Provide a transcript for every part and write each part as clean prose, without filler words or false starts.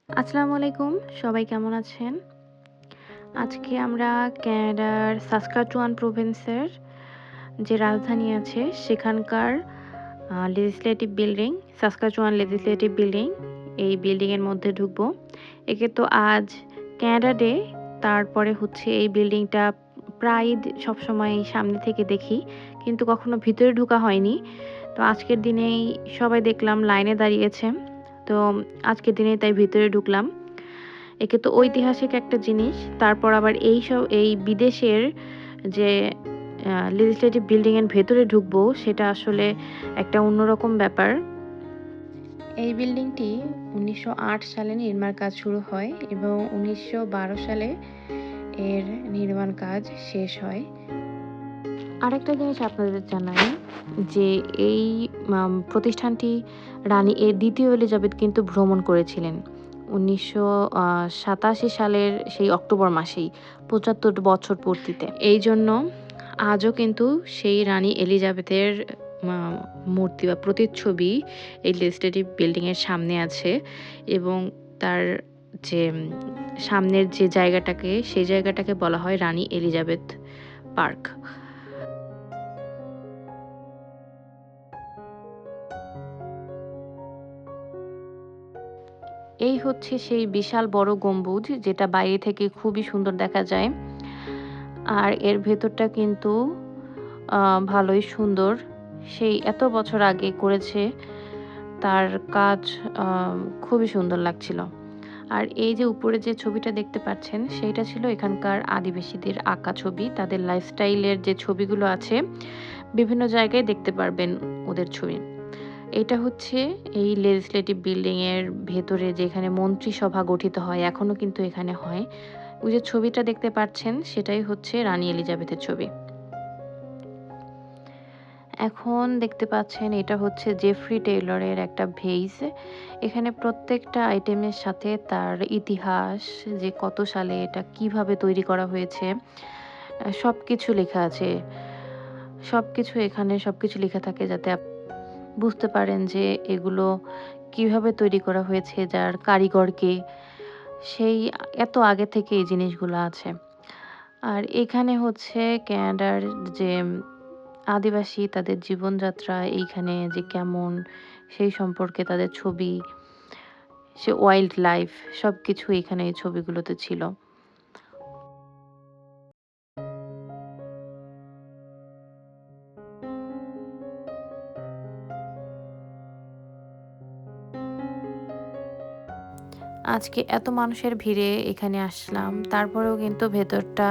আসসালামু আলাইকুম। সবাই কেমন আছেন? আজকে আমরা ক্যানাডার সাস্কাচুয়ান প্রভিন্সের যে রাজধানী আছে সেখানকার legislative building, Saskatchewan legislative building, এই বিল্ডিং এর মধ্যে ঢুকবো। একে তো আজ ক্যানাডা ডে, তারপরে হচ্ছে এই বিল্ডিংটা প্রায়ই সবসময় সামনে থেকে দেখি, কিন্তু কখনো ভিতরে ঢোকা হয়নি। তো আজকের দিনেই সবাই দেখলাম লাইনে দাঁড়িয়েছে। তো আজকের দিনেই তাই ভিতরে ঢুকলাম। একে তো ঐতিহাসিক একটা জিনিস। তারপর আবার এই বিদেশের যে লেজিসলেটিভ বিল্ডিং এর ভেতরে ঢুকবো সেটা আসলে একটা অন্যরকম ব্যাপার। এই বিল্ডিংটি ১৯০৮ সালে নির্মাণ কাজ শুরু হয় এবং ১৯১২ সালে এর নির্মাণ কাজ শেষ হয়। আরেকটা জিনিস আপনাদের জানাই যে এই প্রতিষ্ঠানটি রানী দ্বিতীয় এলিজাবেথ কিন্তু ভ্রমণ করেছিলেন ১৯৮৭ সালের সেই অক্টোবর মাসেই ৭৫ বছর পূর্তিতে। এই জন্য আজও কিন্তু সেই রানী এলিজাবেথের মা মূর্তি বা প্রতিচ্ছবি এই লেজিসলেটিভ বিল্ডিং এর সামনে আছে এবং তার যে সামনের যে জায়গাটাকে, সেই জায়গাটাকে বলা হয় রানী এলিজাবেথ পার্ক। এই হচ্ছে সেই বিশাল বড় গম্বুজ যেটা বাইরে থেকে খুবই সুন্দর দেখা যায়। আর এর ভেতরটা কিন্তু ভালোই সুন্দর। সেই এত বছর আগে করেছে, তার কাজ আ খুবই সুন্দর লাগছিল। আর এই যে উপরে যে ছবিটা দেখতে পাচ্ছেন সেইটা ছিল এখানকার আদিবাসীদের আঁকা ছবি। তাদের লাইফস্টাইলের যে ছবিগুলো আছে বিভিন্ন জায়গায় দেখতে পারবেন ওদের ছবি। এটা হচ্ছে এই লেজিসলেটিভ বিল্ডিং এর ভেতরে যেখানে মন্ত্রিসভা গঠিত হয়, এখনো কিন্তু এখানে হয়। ওই যে ছবিটা দেখতে পাচ্ছেন সেটাই হচ্ছে রানী এলিজাবেথের ছবি। এখন দেখতে পাচ্ছেন এটা হচ্ছে জেফ্রি টেইলরের একটা ভেইজ। এখানে প্রত্যেকটা আইটেমের সাথে তার ইতিহাস, যে কত সালে এটা কিভাবে তৈরি করা হয়েছে, সবকিছু লেখা আছে। সবকিছু এখানে সবকিছু লেখা থাকে যাতে বুঝতে পারেন যে এগুলো কিভাবে তৈরি করা হয়েছে, যার কারিগর কে। সেই এত আগে থেকে এই জিনিসগুলো আছে। আর এখানে হচ্ছে ক্যানাডার যে আদিবাসী তাদের জীবনযাত্রা এইখানে যে কেমন, সেই সম্পর্কে তাদের ছবি, সে ওয়াইল্ড লাইফ সবকিছু এখানে এই ছবিগুলোতে ছিল। আজকে এত মানুষের ভিড়ে এখানে আসলাম। তারপরেও কিন্তু ভেতরটা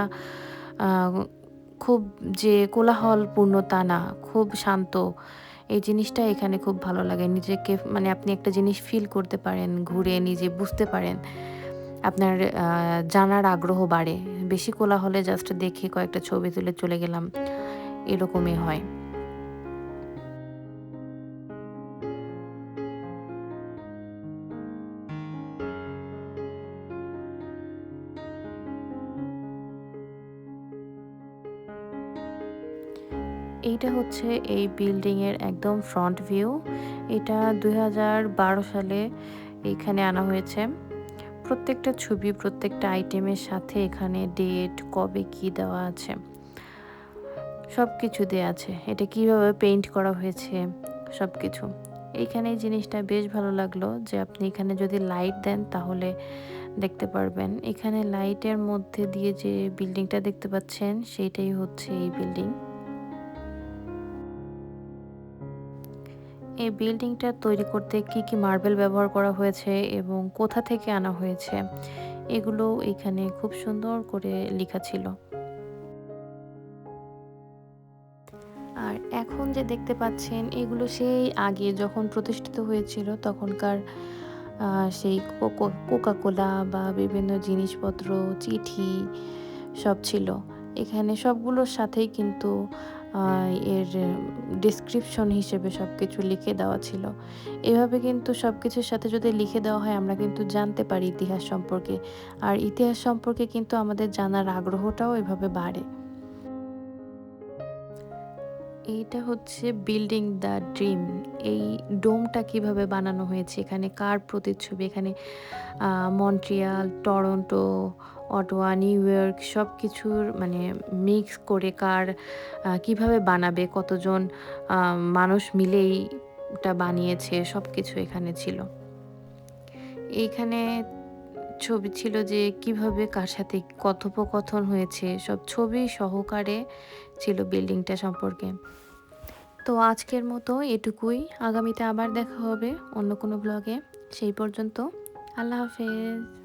আ খুব যে কোলাহলপূর্ণ তা না, খুব শান্ত। এই জিনিসটা এখানে খুব ভালো লাগে। নিজেকে মানে আপনি একটা জিনিস ফিল করতে পারেন, ঘুরে নিজে বুঝতে পারেন। আপনার জানার আগ্রহ বাড়ে। বেশি কোলাহলে জাস্ট দেখে কয়েকটা ছবি তুলে চলে গেলাম, এরকমই হয়। এইটা হচ্ছে এই বিল্ডিং এর একদম ফ্রন্ট ভিউ। এটা ২০১২ সালে এইখানে আনা হয়েছে। প্রত্যেকটা ছবি, প্রত্যেকটা আইটেমের সাথে এখানে ডেট, কবে কি দেওয়া আছে, সবকিছু দেয়া আছে। এটা কিভাবে পেইন্ট করা হয়েছে, সবকিছু। এইখানে এই জিনিসটা বেশ ভালো লাগলো যে আপনি এখানে যদি লাইট দেন তাহলে দেখতে পারবেন। এখানে লাইটের মধ্যে দিয়ে যে বিল্ডিংটা দেখতে পাচ্ছেন সেইটাই হচ্ছে এই বিল্ডিং। এই বিল্ডিংটা তৈরি করতে কি, কি মার্বেল ব্যবহার করা হয়েছে এবং কোথা থেকে আনা হয়েছে, এগুলো এখানে খুব সুন্দর করে লিখা ছিল। আর এখন যে দেখতে পাচ্ছেন এগুলো সেই আগে যখন প্রতিষ্ঠিত হয়েছিল তখনকার সেই কোকা-কোলা বা বিভিন্ন জিনিসপত্র, চিঠি সব ছিল। এখানে সবগুলোর সাথেই কিন্তু এর ডেসক্রিপশন হিসেবে সবকিছু লিখে দেওয়া ছিল। এভাবে কিন্তু সবকিছুর সাথে যদি লিখে দেওয়া হয় আমরা কিন্তু জানতে পারি ইতিহাস সম্পর্কে। আর ইতিহাস সম্পর্কে কিন্তু আমাদের জানার আগ্রহটাও এভাবে বাড়ে। এইটা হচ্ছে বিল্ডিং দ্য ড্রিম। এই ডোমটা কিভাবে বানানো হয়েছে, এখানে কার প্রতিচ্ছবি, এখানে Montreal, Toronto, Ottawa, new York সবকিছুর মানে মিক্স করে কার কিভাবে বানাবে, কতজন মানুষ মিলেই এটা বানিয়েছে সবকিছু এখানে ছিল। এইখানে ছবি ছিল যে কিভাবে কার সাথে কথোপকথন হয়েছে, সব ছবি সহকারে ছিল বিল্ডিংটা সম্পর্কে। তো আজকের মতো এটুকুই। আগামীতে আবার দেখা হবে অন্য কোনো ব্লগে। সেই পর্যন্ত আল্লাহ হাফেজ।